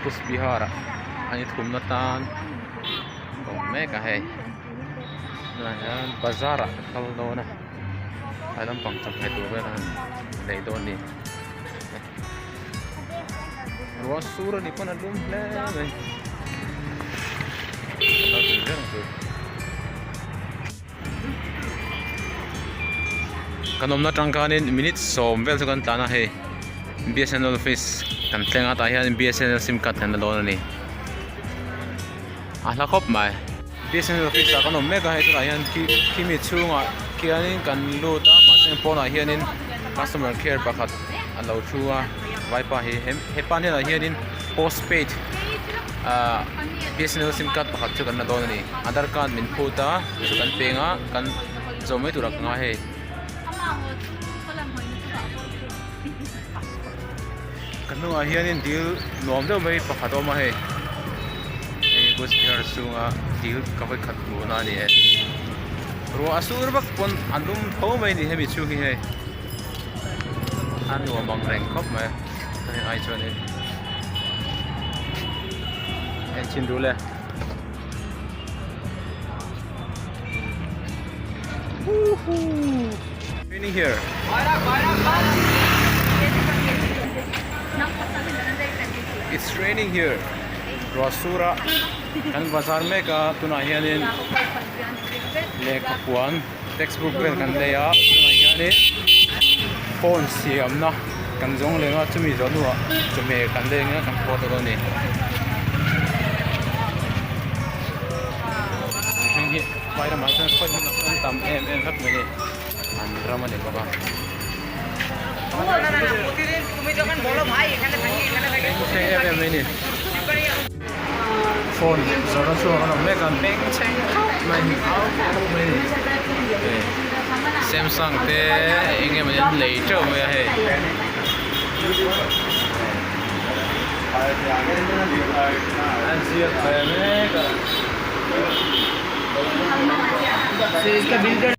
kus Behar ani thumna tan me ka he na yan bazar kal do na alam pang chak hai tu be na nei do ni ro sura ni pana lum le nei ta tu jang tu kanom na tangkanin minute som vel kan tana he BSNL office kan tlenga ta hian BSNL sim card han lo ni a la khop mai BSNL office ta kanom mega he ta hian ki mi chunga kianin kan lu ta ma sen pona hianin customer care pakhat alo thua vaipa he pan he hianin postpaid BSNL sim card pakhat chu kan lo ni aadhar card min phuta chu kan penga kan zomai turak nga he kanunga hianin deal nuam deuh mai pakhat awm a he kus Behar chunga deal ka vai khat mu na ni e ro asur bak pon anum tho mai ni hemi chu hi he an nuam mang reng khop mai ai chuan ni en chin du le raining here. It's raining here. Rasura kan bazar me ka tuna hianin le kapuan textbook vel kan le ya tuna hianin phone siam na kan jong le nga chumi zo nuwa chume kan le nga kan photo do ni hi vai ra ma san khoi na tam em hak me ni an drama ni baba তুমি যখন বলো ভাই এখানে থাকি এখানে থাকি em ni phone zora chu kan me kan peng cheng mai au me ni Samsung te inge ma yan lei chau me he an siat me ka से इसका बिल